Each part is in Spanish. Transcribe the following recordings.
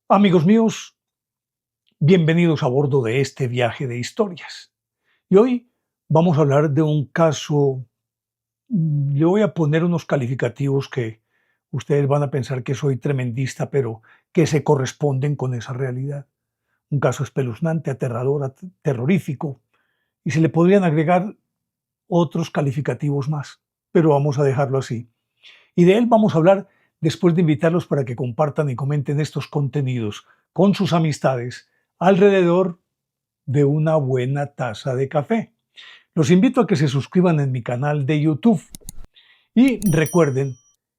Amigos míos, bienvenidos a bordo de este viaje de historias. Y hoy vamos a hablar de un caso, le voy a poner unos calificativos que ustedes van a pensar que soy tremendista, pero que se corresponden con esa realidad. Un caso espeluznante, aterrador, terrorífico, y se le podrían agregar otros calificativos más, pero vamos a dejarlo así. Y de él vamos a hablar después de invitarlos para que compartan y comenten estos contenidos con sus amistades alrededor de una buena taza de café. Los invito a que se suscriban en mi canal de YouTube y recuerden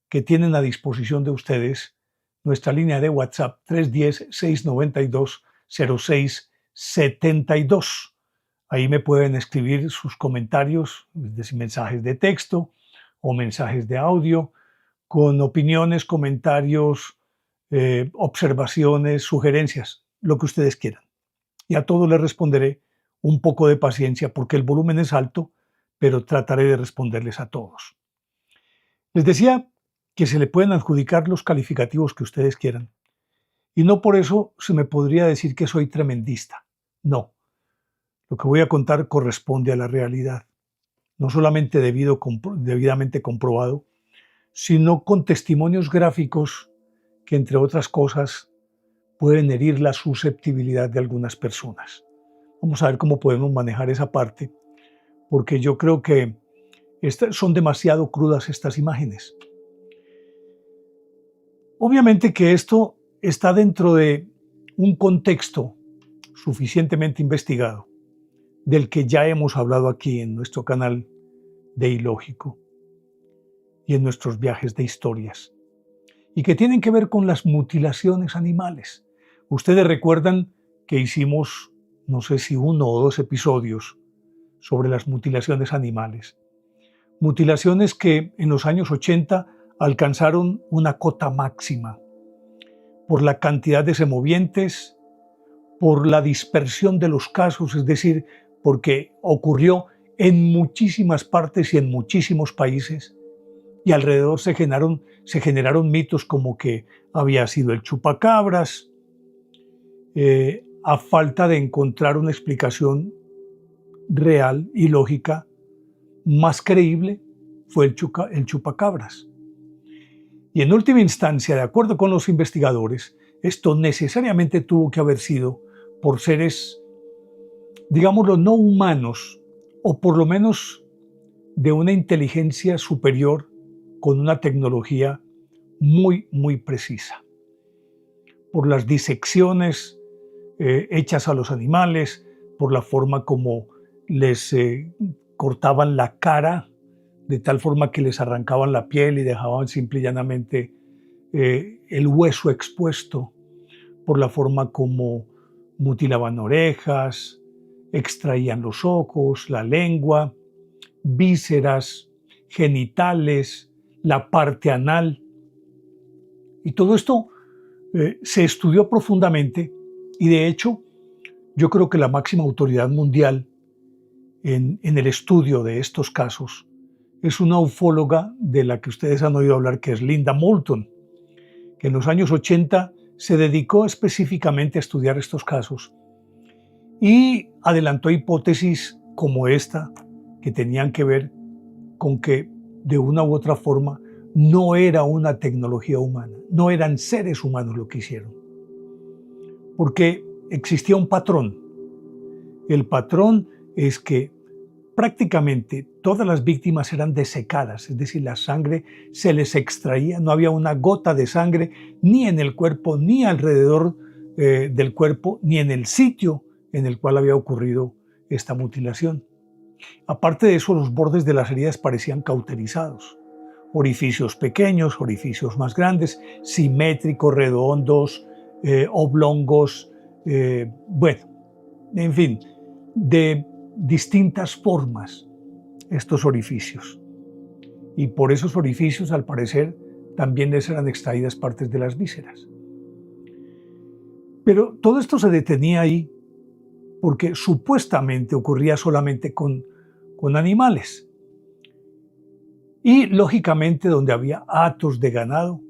que tienen a disposición de ustedes nuestra línea de WhatsApp 310-692-0672. Ahí me pueden escribir sus comentarios, es decir, mensajes de texto o mensajes de audio, con opiniones, comentarios, observaciones, sugerencias, lo que ustedes quieran. Y a todos les responderé un poco de paciencia porque el volumen es alto, pero trataré de responderles a todos. Les decía que se le pueden adjudicar los calificativos que ustedes quieran. Y no por eso se me podría decir que soy tremendista. No. Lo que voy a contar corresponde a la realidad. No solamente debidamente comprobado, sino con testimonios gráficos que, entre otras cosas, pueden herir la susceptibilidad de algunas personas. Vamos a ver cómo podemos manejar esa parte, porque yo creo que son demasiado crudas estas imágenes. Obviamente que esto está dentro de un contexto suficientemente investigado, del que ya hemos hablado aquí en nuestro canal de Ilógico y en nuestros viajes de historias, y que tienen que ver con las mutilaciones animales. Ustedes recuerdan que hicimos, no sé si 1 o 2 episodios sobre las mutilaciones animales. Mutilaciones que en los años 80 alcanzaron una cota máxima por la cantidad de semovientes, por la dispersión de los casos, es decir, porque ocurrió en muchísimas partes y en muchísimos países, y alrededor se generaron mitos como que había sido el chupacabras. A falta de encontrar una explicación real y lógica más creíble, fue el chupacabras. Y en última instancia, de acuerdo con los investigadores, esto necesariamente tuvo que haber sido por seres, digámoslo, no humanos, o por lo menos de una inteligencia superior con una tecnología muy, muy precisa. Por las disecciones hechas a los animales, por la forma como les cortaban la cara, de tal forma que les arrancaban la piel y dejaban simple y llanamente el hueso expuesto, por la forma como mutilaban orejas, extraían los ojos, la lengua, vísceras, genitales, la parte anal. Y todo esto se estudió profundamente y, de hecho, yo creo que la máxima autoridad mundial en el estudio de estos casos es una ufóloga de la que ustedes han oído hablar, que es Linda Moulton, que en los años 80 se dedicó específicamente a estudiar estos casos y adelantó hipótesis como esta, que tenían que ver con que de una u otra forma no era una tecnología humana, no eran seres humanos lo que hicieron, porque existía un patrón. El patrón es que prácticamente todas las víctimas eran desecadas, es decir, la sangre se les extraía, no había una gota de sangre ni en el cuerpo, ni alrededor del cuerpo, ni en el sitio en el cual había ocurrido esta mutilación. Aparte de eso, los bordes de las heridas parecían cauterizados. Orificios pequeños, orificios más grandes, simétricos, redondos, oblongos, bueno, en fin, de distintas formas estos orificios. Y por esos orificios, al parecer, también les eran extraídas partes de las vísceras. Pero todo esto se detenía ahí porque supuestamente ocurría solamente con animales. Y lógicamente donde había hatos de ganado,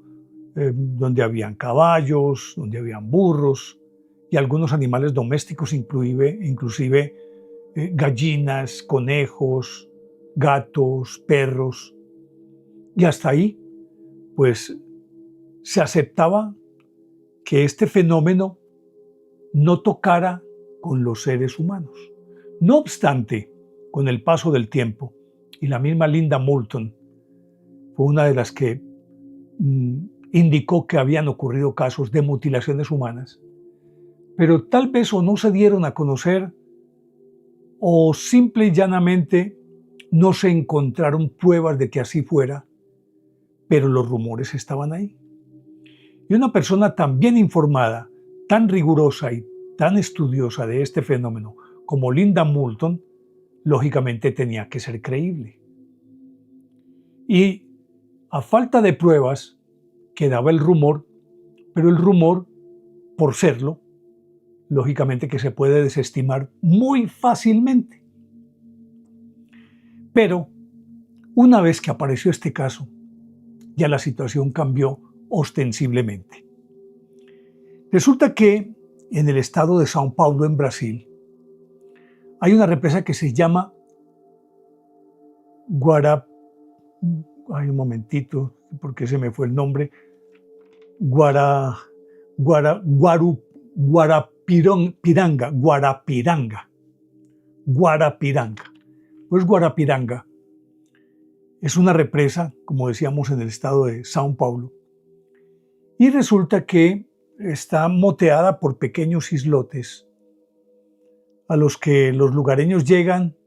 donde habían caballos, donde habían burros y algunos animales domésticos, inclusive gallinas, conejos, gatos, perros. Y hasta ahí, pues, se aceptaba que este fenómeno no tocara con los seres humanos. No obstante, con el paso del tiempo, y la misma Linda Moulton fue una de las que indicó que habían ocurrido casos de mutilaciones humanas, pero tal vez o no se dieron a conocer o simple y llanamente no se encontraron pruebas de que así fuera, pero los rumores estaban ahí. Y una persona tan bien informada, tan rigurosa y tan estudiosa de este fenómeno como Linda Moulton, lógicamente tenía que ser creíble. Y a falta de pruebas, quedaba el rumor, pero el rumor, por serlo, lógicamente que se puede desestimar muy fácilmente. Pero una vez que apareció este caso, ya la situación cambió ostensiblemente. Resulta que en el estado de São Paulo, en Brasil, hay una represa que se llama porque se me fue el nombre. Guarapiranga. Pues Guarapiranga es una represa, como decíamos, en el estado de São Paulo. Y resulta que está moteada por pequeños islotes a los que los lugareños llegan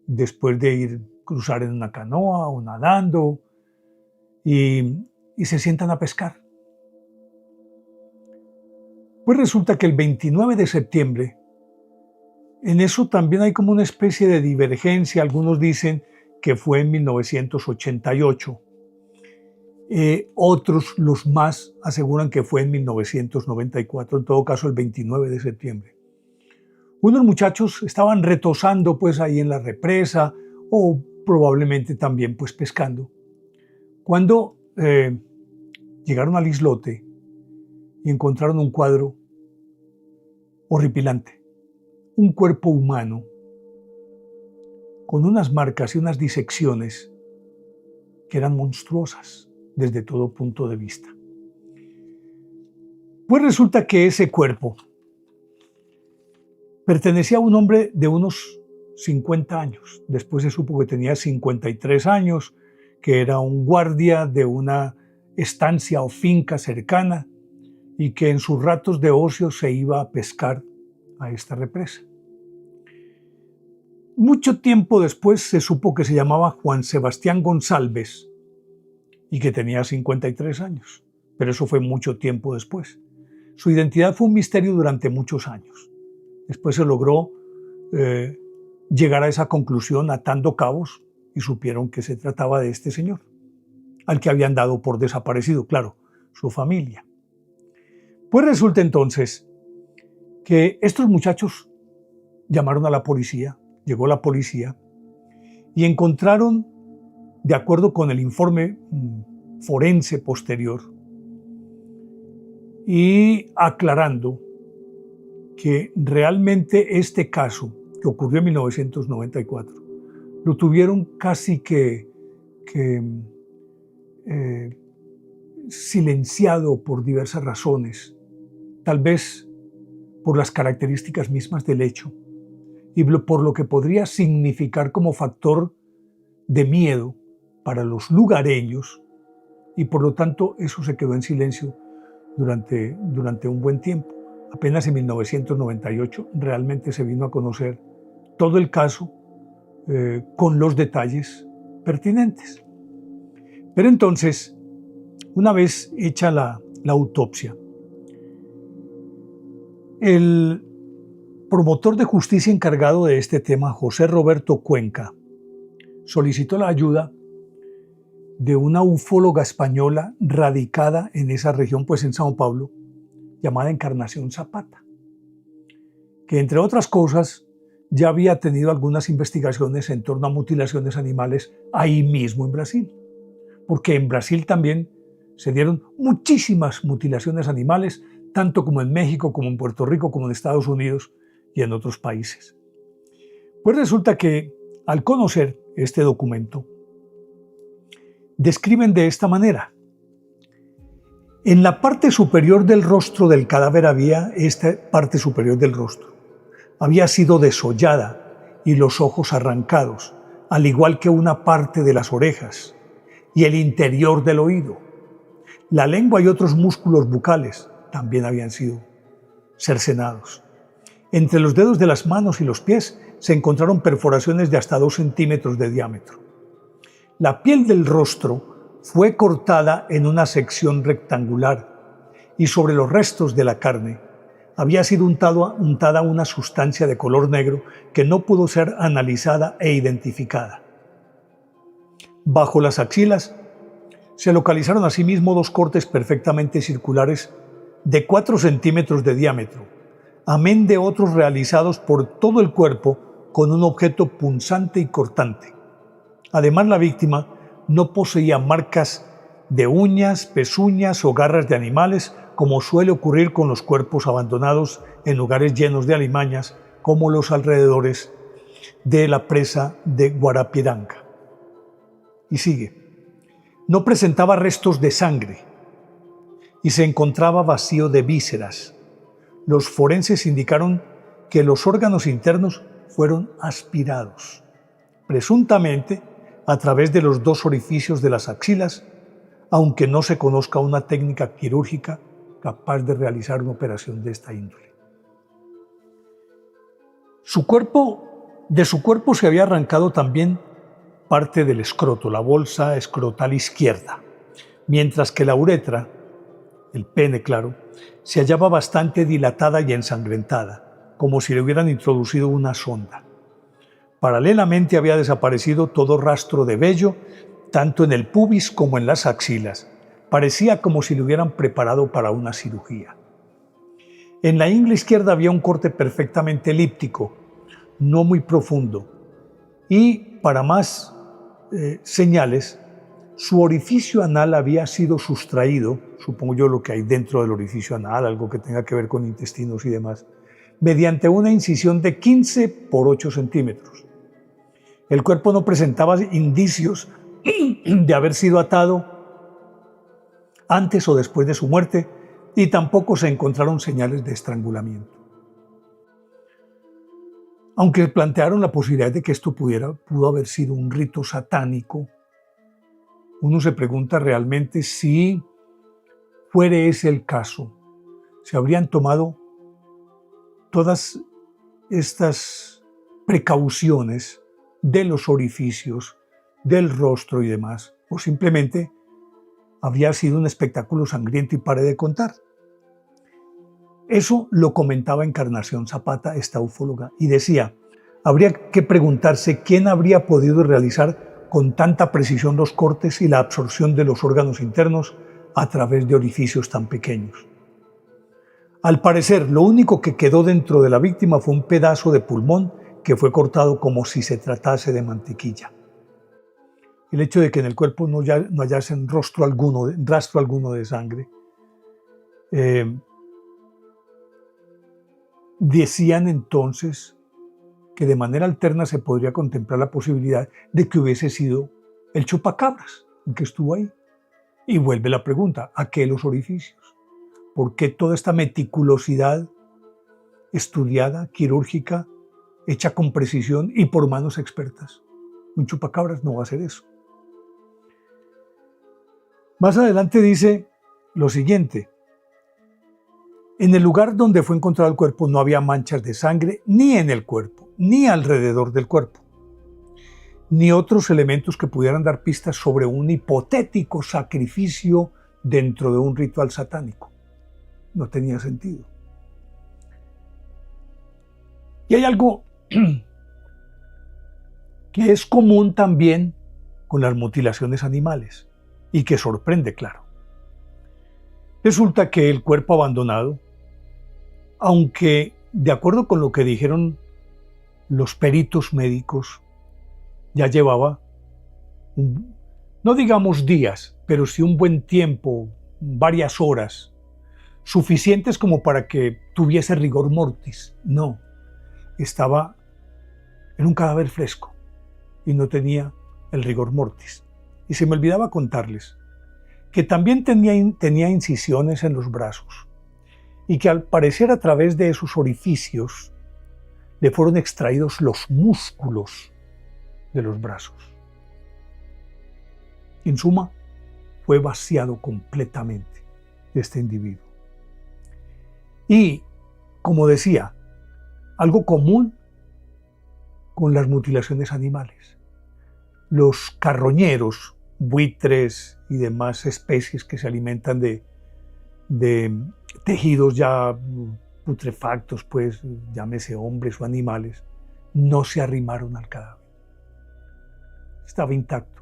después de cruzar en una canoa o nadando y se sientan a pescar. Pues resulta que el 29 de septiembre, en eso también hay como una especie de divergencia. Algunos dicen que fue en 1988. Otros, los más, aseguran que fue en 1994, en todo caso el 29 de septiembre. Unos muchachos estaban retosando pues ahí en la represa o probablemente también pues pescando, cuando llegaron al islote y encontraron un cuadro horripilante, un cuerpo humano con unas marcas y unas disecciones que eran monstruosas desde todo punto de vista. Pues resulta que ese cuerpo pertenecía a un hombre de unos 50 años. Después se supo que tenía 53 años, que era un guardia de una estancia o finca cercana y que en sus ratos de ocio se iba a pescar a esta represa. Mucho tiempo después se supo que se llamaba Juan Sebastián González y que tenía 53 años, pero eso fue mucho tiempo después. Su identidad fue un misterio durante muchos años. Después se logró llegar a esa conclusión atando cabos y supieron que se trataba de este señor, al que habían dado por desaparecido, claro, su familia. Pues resulta entonces que estos muchachos llamaron a la policía, llegó la policía y encontraron, de acuerdo con el informe forense posterior, y aclarando que realmente este caso que ocurrió en 1994 lo tuvieron casi que silenciado por diversas razones, tal vez por las características mismas del hecho y por lo que podría significar como factor de miedo para los lugareños, y por lo tanto eso se quedó en silencio durante un buen tiempo. Apenas en 1998 realmente se vino a conocer todo el caso con los detalles pertinentes. Pero entonces, una vez hecha la autopsia, el promotor de justicia encargado de este tema, José Roberto Cuenca, solicitó la ayuda de una ufóloga española radicada en esa región, pues en São Paulo, llamada Encarnación Zapata, que entre otras cosas ya había tenido algunas investigaciones en torno a mutilaciones animales ahí mismo en Brasil, porque en Brasil también Se dieron muchísimas mutilaciones animales, tanto como en México, como en Puerto Rico, como en Estados Unidos y en otros países. Pues resulta que al conocer este documento, describen de esta manera: en la parte superior del rostro del cadáver esta parte superior del rostro había sido desollada y los ojos arrancados, al igual que una parte de las orejas y el interior del oído. La lengua y otros músculos bucales también habían sido cercenados. Entre los dedos de las manos y los pies se encontraron perforaciones de hasta 2 centímetros de diámetro. La piel del rostro fue cortada en una sección rectangular y sobre los restos de la carne había sido untada una sustancia de color negro que no pudo ser analizada e identificada. Bajo las axilas se localizaron asimismo 2 cortes perfectamente circulares de 4 centímetros de diámetro, amén de otros realizados por todo el cuerpo con un objeto punzante y cortante. Además, la víctima no poseía marcas de uñas, pezuñas o garras de animales, como suele ocurrir con los cuerpos abandonados en lugares llenos de alimañas, como los alrededores de la presa de Guarapiranga. Y sigue. No presentaba restos de sangre y se encontraba vacío de vísceras. Los forenses indicaron que los órganos internos fueron aspirados, presuntamente a través de los 2 orificios de las axilas, aunque no se conozca una técnica quirúrgica capaz de realizar una operación de esta índole. De su cuerpo se había arrancado también parte del escroto, la bolsa escrotal izquierda, mientras que la uretra, el pene claro, se hallaba bastante dilatada y ensangrentada, como si le hubieran introducido una sonda. Paralelamente había desaparecido todo rastro de vello, tanto en el pubis como en las axilas. Parecía como si lo hubieran preparado para una cirugía. En la ingle izquierda había un corte perfectamente elíptico, no muy profundo, y para más señales, su orificio anal había sido sustraído, supongo yo lo que hay dentro del orificio anal, algo que tenga que ver con intestinos y demás, mediante una incisión de 15 por 8 centímetros. El cuerpo no presentaba indicios de haber sido atado antes o después de su muerte y tampoco se encontraron señales de estrangulamiento. Aunque plantearon la posibilidad de que esto pudo haber sido un rito satánico, uno se pregunta realmente si fuere ese el caso, se habrían tomado todas estas precauciones de los orificios, del rostro y demás, o simplemente habría sido un espectáculo sangriento y pare de contar. Eso lo comentaba Encarnación Zapata, esta ufóloga, y decía, habría que preguntarse quién habría podido realizar con tanta precisión los cortes y la absorción de los órganos internos a través de orificios tan pequeños. Al parecer, lo único que quedó dentro de la víctima fue un pedazo de pulmón que fue cortado como si se tratase de mantequilla. El hecho de que en el cuerpo no hallasen rastro alguno de sangre, decían entonces que de manera alterna se podría contemplar la posibilidad de que hubiese sido el chupacabras el que estuvo ahí. Y vuelve la pregunta, ¿a qué los orificios? ¿Por qué toda esta meticulosidad estudiada, quirúrgica, hecha con precisión y por manos expertas? Un chupacabras no va a hacer eso. Más adelante dice lo siguiente: en el lugar donde fue encontrado el cuerpo no había manchas de sangre ni en el cuerpo, ni alrededor del cuerpo, ni otros elementos que pudieran dar pistas sobre un hipotético sacrificio dentro de un ritual satánico. No tenía sentido. Y hay algo que es común también con las mutilaciones animales y que sorprende, claro. Resulta que el cuerpo abandonado, aunque de acuerdo con lo que dijeron los peritos médicos, ya llevaba, no digamos días, pero sí un buen tiempo, varias horas, suficientes como para que tuviese rigor mortis. No, era un cadáver fresco y no tenía el rigor mortis. Y se me olvidaba contarles que también tenía incisiones en los brazos y que al parecer a través de esos orificios le fueron extraídos los músculos de los brazos. En suma, fue vaciado completamente este individuo. Y, como decía, algo común con las mutilaciones animales. Los carroñeros, buitres y demás especies que se alimentan de tejidos ya putrefactos, pues llámese hombres o animales, no se arrimaron al cadáver. Estaba intacto.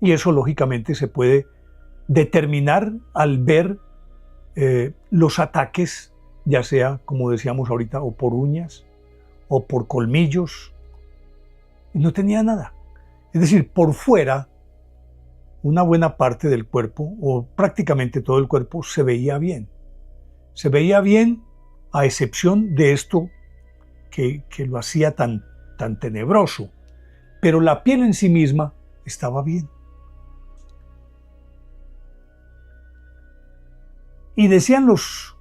Y eso lógicamente se puede determinar al ver los ataques, ya sea, como decíamos ahorita, o por uñas o por colmillos. Y no tenía nada. Es decir, por fuera, una buena parte del cuerpo, o prácticamente todo el cuerpo, se veía bien. Se veía bien a excepción de esto que lo hacía tan tenebroso. Pero la piel en sí misma estaba bien. Y decían los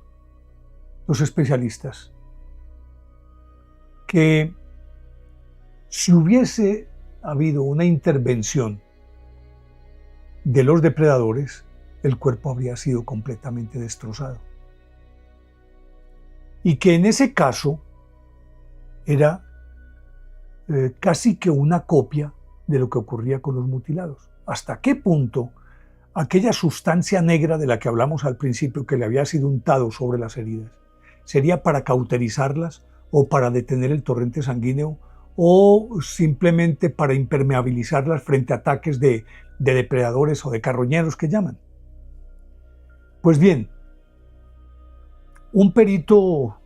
especialistas que si hubiese habido una intervención de los depredadores, el cuerpo habría sido completamente destrozado. Y que en ese caso era casi que una copia de lo que ocurría con los mutilados. ¿Hasta qué punto aquella sustancia negra de la que hablamos al principio, que le había sido untado sobre las heridas, sería para cauterizarlas o para detener el torrente sanguíneo o simplemente para impermeabilizarlas frente a ataques de depredadores o de carroñeros que llaman? Pues bien, un perito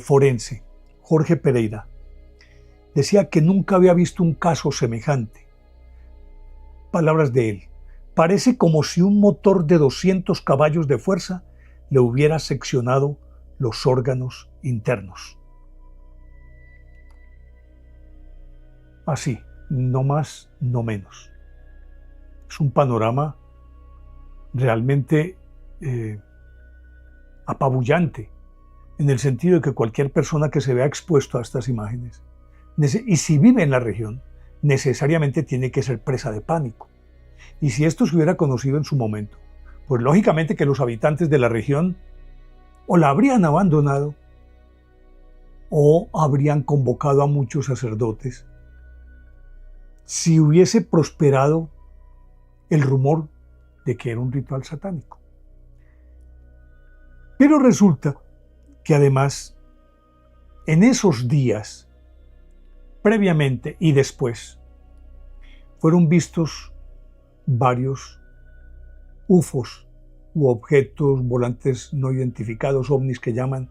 forense, Jorge Pereira, decía que nunca había visto un caso semejante. Palabras de él: parece como si un motor de 200 caballos de fuerza le hubiera seccionado los órganos internos. Así, no más, no menos. Es un panorama realmente apabullante, en el sentido de que cualquier persona que se vea expuesto a estas imágenes, y si vive en la región, necesariamente tiene que ser presa de pánico. Y si esto se hubiera conocido en su momento, pues lógicamente que los habitantes de la región o la habrían abandonado o habrían convocado a muchos sacerdotes si hubiese prosperado el rumor de que era un ritual satánico. Pero resulta que además, en esos días, previamente y después, fueron vistos varios UFOs u objetos volantes no identificados, ovnis que llaman,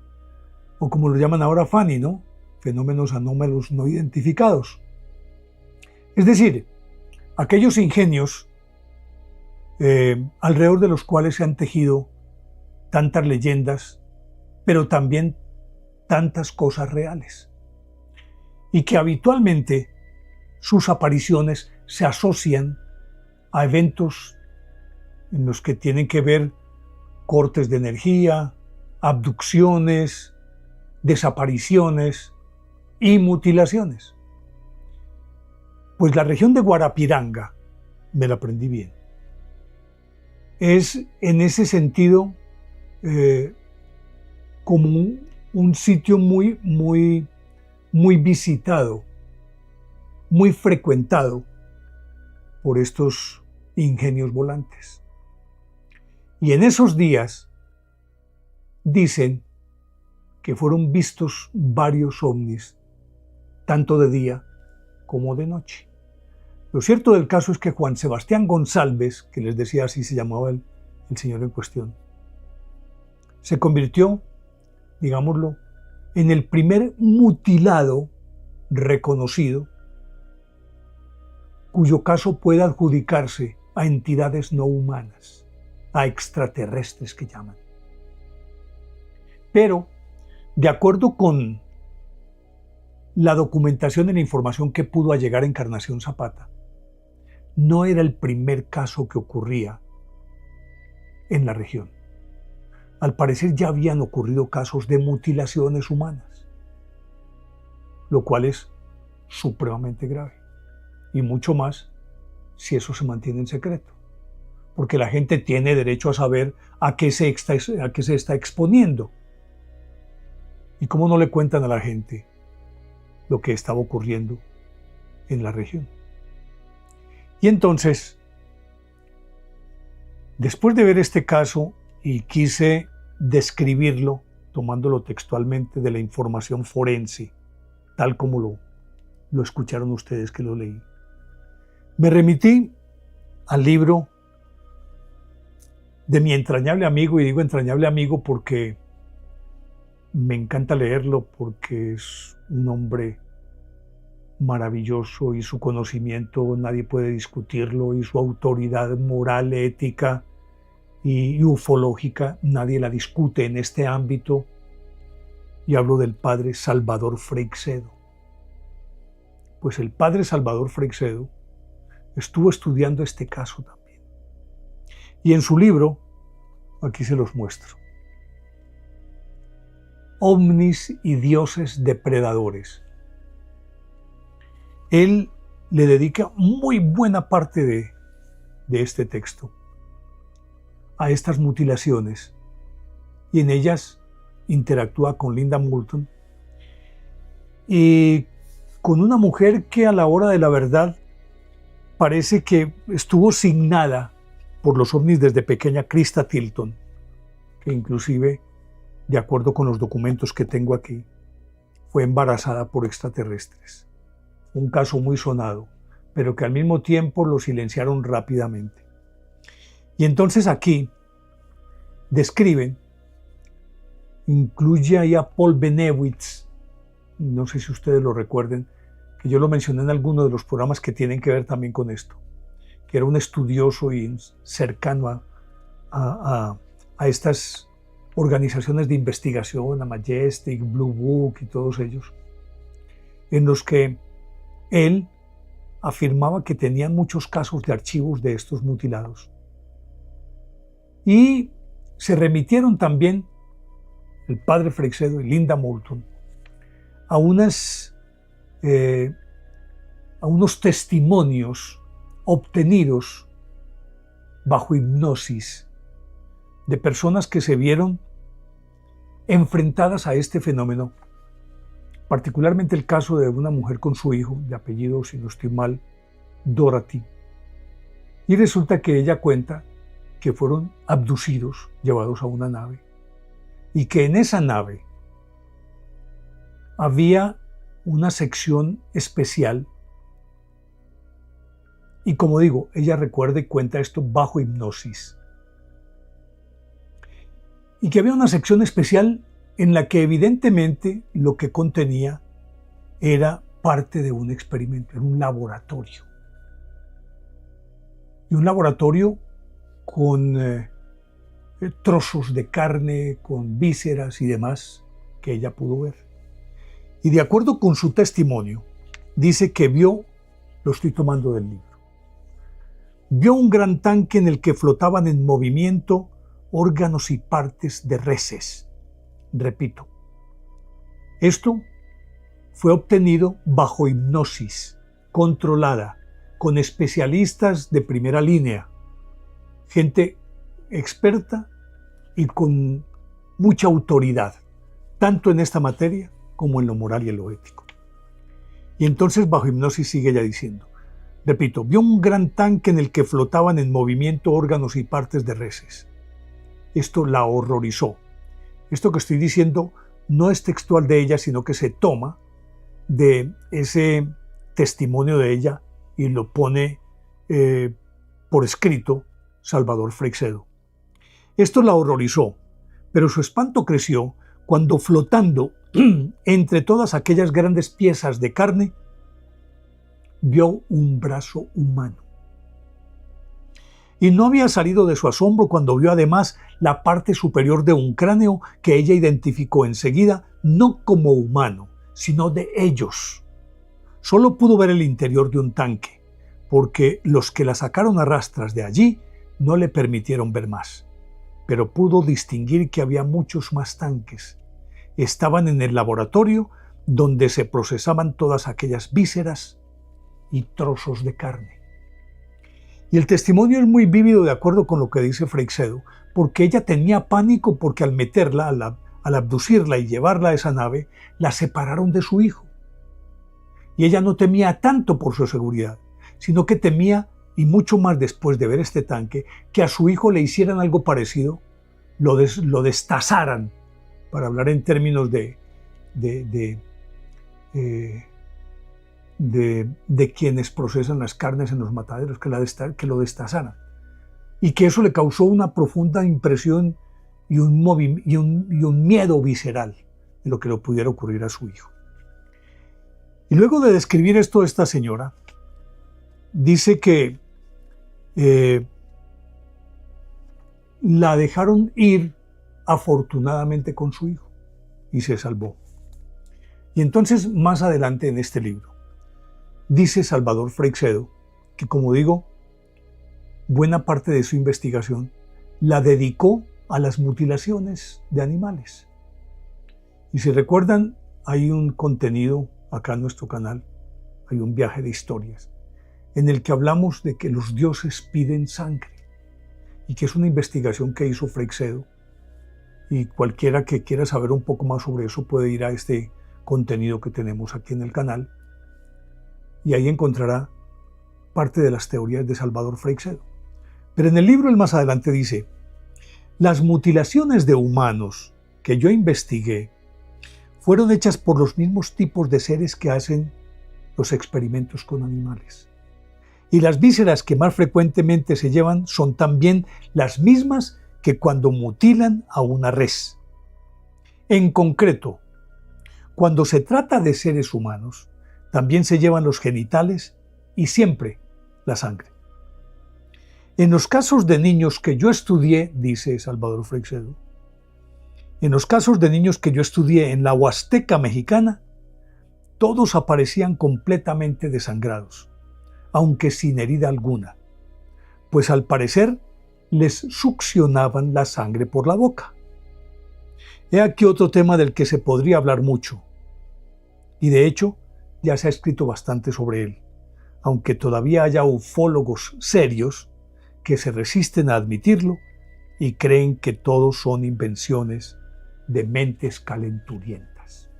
o como lo llaman ahora FANI, ¿no? Fenómenos anómalos no identificados. Es decir, aquellos ingenios alrededor de los cuales se han tejido tantas leyendas, pero también tantas cosas reales, y que habitualmente sus apariciones se asocian a eventos en los que tienen que ver cortes de energía, abducciones, desapariciones y mutilaciones. Pues la región de Guarapiranga, me la aprendí bien, es en ese sentido como un sitio muy visitado, muy frecuentado por estos ingenios volantes. Y en esos días dicen que fueron vistos varios ovnis, tanto de día como de noche. Lo cierto del caso es que Juan Sebastián González, que les decía así se llamaba el señor en cuestión, se convirtió, digámoslo, en el primer mutilado reconocido cuyo caso puede adjudicarse a entidades no humanas, a extraterrestres que llaman. Pero, de acuerdo con la documentación y la información que pudo llegar a Encarnación Zapata, no era el primer caso que ocurría en la región. Al parecer ya habían ocurrido casos de mutilaciones humanas, lo cual es supremamente grave, y mucho más si eso se mantiene en secreto, porque la gente tiene derecho a saber a qué se está exponiendo. ¿Y cómo no le cuentan a la gente lo que estaba ocurriendo en la región? Y entonces, después de ver este caso, y quise describirlo, tomándolo textualmente de la información forense, tal como lo escucharon ustedes que lo leí, me remití al libro de mi entrañable amigo, y digo entrañable amigo porque me encanta leerlo, porque es un hombre maravilloso y su conocimiento nadie puede discutirlo, y su autoridad moral, ética y ufológica nadie la discute en este ámbito. Y hablo del padre Salvador Freixedo. Pues el padre Salvador Freixedo estuvo estudiando este caso también. Y en su libro, aquí se los muestro, Ovnis y dioses depredadores, él le dedica muy buena parte de este texto a estas mutilaciones, y en ellas interactúa con Linda Moulton y con una mujer que a la hora de la verdad parece que estuvo signada por los ovnis desde pequeña, Krista Tilton, que inclusive, de acuerdo con los documentos que tengo aquí, fue embarazada por extraterrestres. Un caso muy sonado, pero que al mismo tiempo lo silenciaron rápidamente. Y entonces aquí describen, incluye ahí a Paul Benewitz, no sé si ustedes lo recuerden, que yo lo mencioné en alguno de los programas que tienen que ver también con esto, que era un estudioso y cercano a estas organizaciones de investigación, a Majestic, Blue Book y todos ellos, en los que él afirmaba que tenían muchos casos de archivos de estos mutilados. Y se remitieron también el padre Freixedo y Linda Moulton a unos testimonios obtenidos bajo hipnosis de personas que se vieron enfrentadas a este fenómeno, particularmente el caso de una mujer con su hijo, de apellido, si no estoy mal, Dorothy. Y resulta que ella cuenta que fueron abducidos, llevados a una nave, y que en esa nave había una sección especial. Y como digo, ella recuerda y cuenta esto bajo hipnosis. Y que había una sección especial en la que evidentemente lo que contenía era parte de un experimento, era un laboratorio. Y un laboratorio con trozos de carne, con vísceras y demás que ella pudo ver. Y de acuerdo con su testimonio, dice que vio, lo estoy tomando del libro, vio un gran tanque en el que flotaban en movimiento órganos y partes de reses. Repito, esto fue obtenido bajo hipnosis, controlada, con especialistas de primera línea, gente experta y con mucha autoridad, tanto en esta materia como en lo moral y en lo ético. Y entonces bajo hipnosis sigue ella diciendo, repito, vio un gran tanque en el que flotaban en movimiento órganos y partes de reses. Esto la horrorizó. Esto que estoy diciendo no es textual de ella, sino que se toma de ese testimonio de ella y lo pone por escrito Salvador Freixedo. Esto la horrorizó, pero su espanto creció cuando, flotando entre todas aquellas grandes piezas de carne, vio un brazo humano. Y no había salido de su asombro cuando vio además la parte superior de un cráneo que ella identificó enseguida no como humano, sino de ellos. Solo pudo ver el interior de un tanque, porque los que la sacaron a rastras de allí no le permitieron ver más. Pero pudo distinguir que había muchos más tanques. Estaban en el laboratorio donde se procesaban todas aquellas vísceras y trozos de carne. Y el testimonio es muy vívido de acuerdo con lo que dice Freixedo, porque ella tenía pánico porque al meterla, al abducirla y llevarla a esa nave, la separaron de su hijo. Y ella no temía tanto por su seguridad, sino que temía, y mucho más después de ver este tanque, que a su hijo le hicieran algo parecido, lo destazaran, para hablar en términos de quienes procesan las carnes en los mataderos, que lo destazaran. Y que eso le causó una profunda impresión y un miedo visceral de lo que le pudiera ocurrir a su hijo. Y luego de describir esto, esta señora dice que la dejaron ir afortunadamente con su hijo y se salvó. Y entonces, más adelante en este libro, dice Salvador Freixedo que, como digo, buena parte de su investigación la dedicó a las mutilaciones de animales. Y si recuerdan, hay un contenido acá en nuestro canal, hay un viaje de historias, en el que hablamos de que los dioses piden sangre, y que es una investigación que hizo Freixedo, y cualquiera que quiera saber un poco más sobre eso puede ir a este contenido que tenemos aquí en el canal, y ahí encontrará parte de las teorías de Salvador Freixedo. Pero en el libro él más adelante dice: las mutilaciones de humanos que yo investigué fueron hechas por los mismos tipos de seres que hacen los experimentos con animales. Y las vísceras que más frecuentemente se llevan son también las mismas que cuando mutilan a una res. En concreto, cuando se trata de seres humanos, también se llevan los genitales y siempre la sangre. En los casos de niños que yo estudié, dice Salvador Freixedo, en los casos de niños que yo estudié en la Huasteca mexicana, todos aparecían completamente desangrados, aunque sin herida alguna, pues al parecer les succionaban la sangre por la boca. He aquí otro tema del que se podría hablar mucho, y de hecho ya se ha escrito bastante sobre él, aunque todavía haya ufólogos serios que se resisten a admitirlo y creen que todos son invenciones de mentes calenturientas.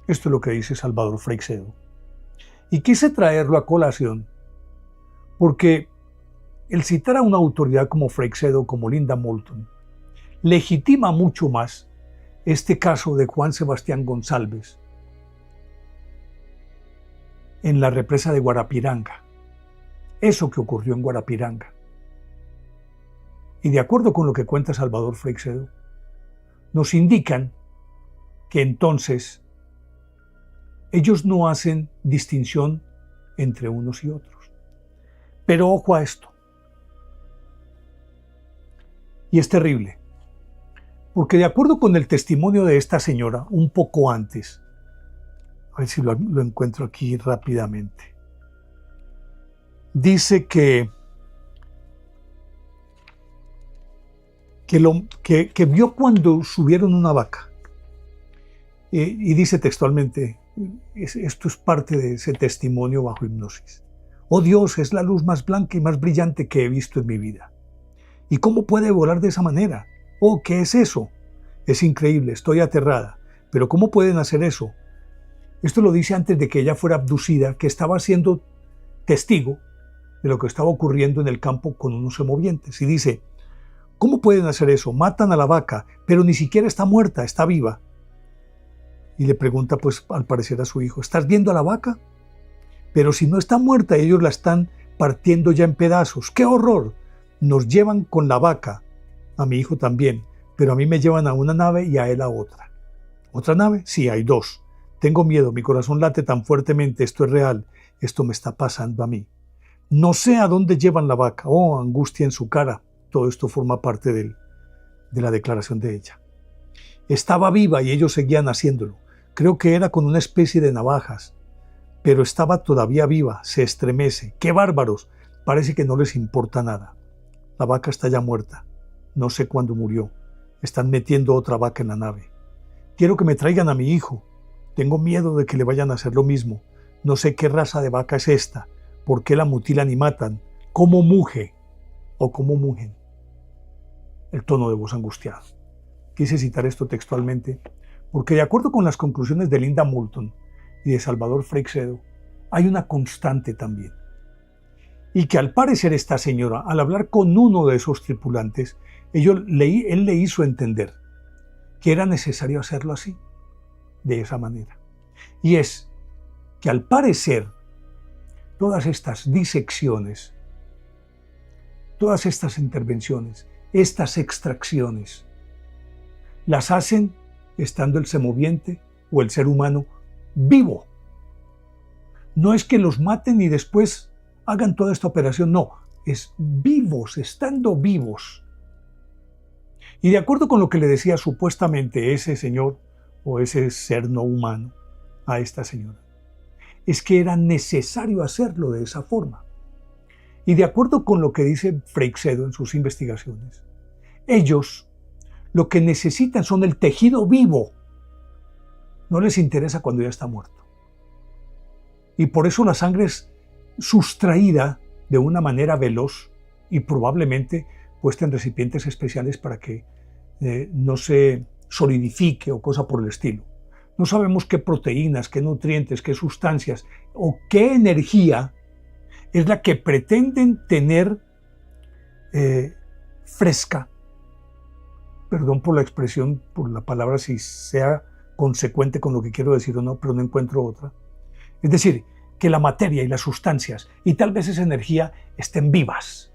Esto es lo que dice Salvador Freixedo. Y quise traerlo a colación porque el citar a una autoridad como Freixedo, como Linda Moulton, legitima mucho más este caso de Juan Sebastián González en la represa de Guarapiranga. Eso que ocurrió en Guarapiranga. Y de acuerdo con lo que cuenta Salvador Freixedo, nos indican que entonces ellos no hacen distinción entre unos y otros. Pero ojo a esto. Y es terrible, porque de acuerdo con el testimonio de esta señora, un poco antes, a ver si lo encuentro aquí rápidamente, dice que vio cuando subieron una vaca. Y dice textualmente, esto es parte de ese testimonio bajo hipnosis: oh Dios, es la luz más blanca y más brillante que he visto en mi vida. ¿Y cómo puede volar de esa manera? Oh, ¿qué es eso? Es increíble, estoy aterrada. Pero ¿cómo pueden hacer eso? Esto lo dice antes de que ella fuera abducida, que estaba siendo testigo de lo que estaba ocurriendo en el campo con unos semovientes. Y dice, ¿cómo pueden hacer eso? Matan a la vaca, pero ni siquiera está muerta, está viva. Y le pregunta, pues, al parecer a su hijo, ¿estás viendo a la vaca? Pero si no está muerta, ellos la están partiendo ya en pedazos. ¡Qué horror! Nos llevan con la vaca, a mi hijo también, pero a mí me llevan a una nave y a él a otra. ¿Otra nave? Sí, hay dos. Tengo miedo, mi corazón late tan fuertemente, esto es real, esto me está pasando a mí. No sé a dónde llevan la vaca. Oh, angustia en su cara. Todo esto forma parte de la declaración de ella. Estaba viva y ellos seguían haciéndolo. Creo que era con una especie de navajas, pero estaba todavía viva, se estremece. ¡Qué bárbaros! Parece que no les importa nada. La vaca está ya muerta. No sé cuándo murió. Están metiendo otra vaca en la nave. Quiero que me traigan a mi hijo. Tengo miedo de que le vayan a hacer lo mismo. No sé qué raza de vaca es esta. ¿Por qué la mutilan y matan? ¿Cómo muge? ¿O cómo mugen? El tono de voz angustiado. Quise citar esto textualmente porque, de acuerdo con las conclusiones de Linda Moulton y de Salvador Freixedo, hay una constante también. Y que al parecer esta señora, al hablar con uno de esos tripulantes, él le hizo entender que era necesario hacerlo así, de esa manera. Y es que al parecer todas estas disecciones, todas estas intervenciones, estas extracciones, las hacen estando el semoviente o el ser humano vivo. No es que los maten y después hagan toda esta operación, no, es vivos, estando vivos. Y de acuerdo con lo que le decía supuestamente ese señor o ese ser no humano a esta señora, es que era necesario hacerlo de esa forma. Y de acuerdo con lo que dice Freixedo en sus investigaciones, ellos lo que necesitan son el tejido vivo. No les interesa cuando ya está muerto. Y por eso la sangre es sustraída de una manera veloz y probablemente puesta en recipientes especiales para que no se solidifique o cosa por el estilo. No sabemos qué proteínas, qué nutrientes, qué sustancias o qué energía es la que pretenden tener fresca. Perdón por la expresión, por la palabra, si sea consecuente con lo que quiero decir o no, pero no encuentro otra. Es decir, que la materia y las sustancias y tal vez esa energía estén vivas.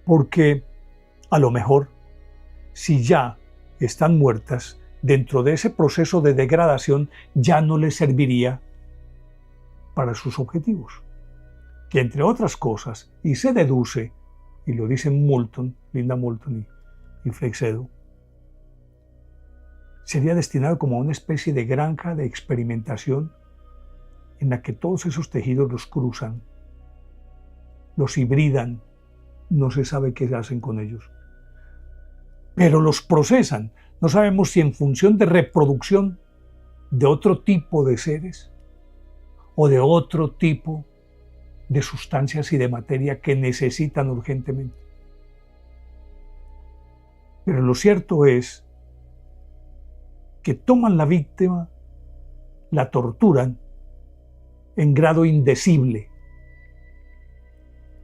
Porque a lo mejor, si ya están muertas, dentro de ese proceso de degradación ya no les serviría para sus objetivos. Que entre otras cosas, y se deduce, y lo dicen Moulton, Linda Moulton y Freixedo, sería destinado como a una especie de granja de experimentación en la que todos esos tejidos los cruzan, los hibridan, no se sabe qué hacen con ellos, pero los procesan. No sabemos si en función de reproducción de otro tipo de seres o de otro tipo de sustancias y de materia que necesitan urgentemente. Pero lo cierto es que toman la víctima, la torturan en grado indecible,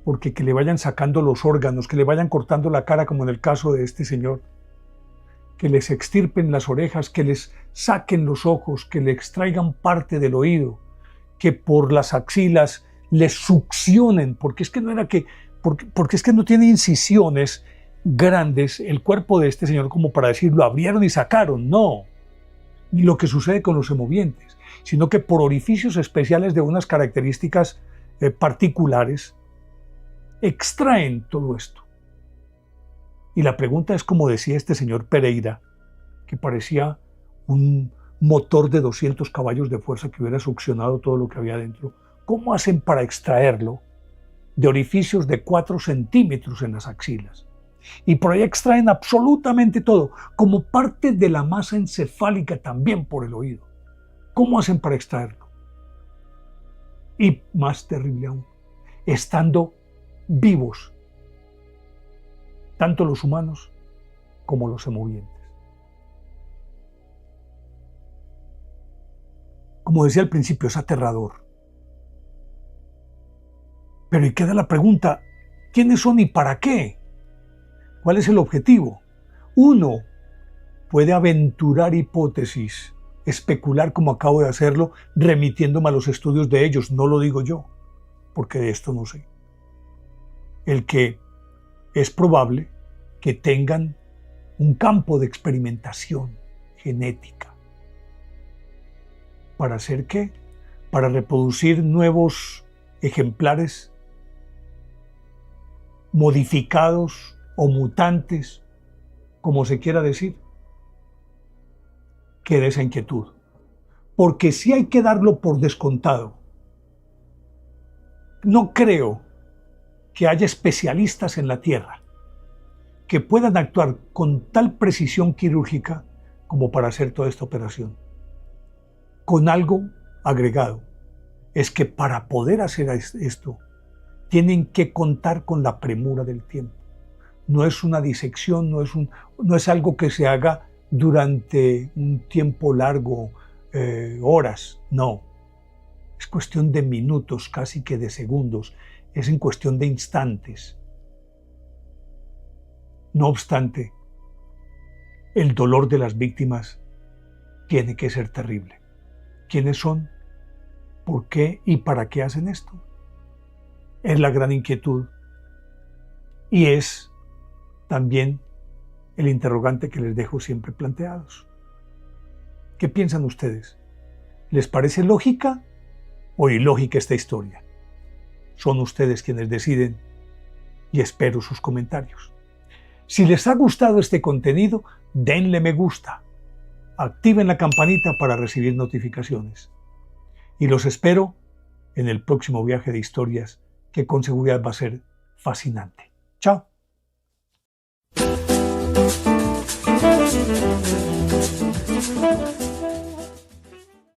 porque que le vayan sacando los órganos, que le vayan cortando la cara, como en el caso de este señor, que les extirpen las orejas, que les saquen los ojos, que le extraigan parte del oído, que por las axilas les succionen, porque es que no tiene incisiones grandes el cuerpo de este señor como para decir lo abrieron y sacaron, no. Ni lo que sucede con los semovientes, sino que por orificios especiales de unas características particulares extraen todo esto. Y la pregunta es, como decía este señor Pereira, que parecía un motor de 200 caballos de fuerza que hubiera succionado todo lo que había dentro, ¿cómo hacen para extraerlo de orificios de 4 centímetros en las axilas? Y por ahí extraen absolutamente todo, como parte de la masa encefálica también por el oído. ¿Cómo hacen para extraerlo? Y más terrible aún, estando vivos, tanto los humanos como los semovientes. Como decía al principio, es aterrador. Pero y queda la pregunta, ¿quiénes son y para qué? ¿Cuál es el objetivo? Uno puede aventurar hipótesis, especular como acabo de hacerlo, remitiéndome a los estudios de ellos. No lo digo yo, porque de esto no sé. El que es probable que tengan un campo de experimentación genética. ¿Para hacer qué? Para reproducir nuevos ejemplares modificados o mutantes, como se quiera decir, que de esa inquietud. Porque sí hay que darlo por descontado. No creo que haya especialistas en la Tierra que puedan actuar con tal precisión quirúrgica como para hacer toda esta operación. Con algo agregado, es que para poder hacer esto, tienen que contar con la premura del tiempo. No es una disección, no es algo que se haga durante un tiempo largo, horas, no. Es cuestión de minutos, casi que de segundos, es en cuestión de instantes. No obstante, el dolor de las víctimas tiene que ser terrible. ¿Quiénes son? ¿Por qué y para qué hacen esto? Es la gran inquietud y es también el interrogante que les dejo siempre planteados. ¿Qué piensan ustedes? ¿Les parece lógica o ilógica esta historia? Son ustedes quienes deciden y espero sus comentarios. Si les ha gustado este contenido, denle me gusta, activen la campanita para recibir notificaciones. Y los espero en el próximo viaje de historias que con seguridad va a ser fascinante. Chao.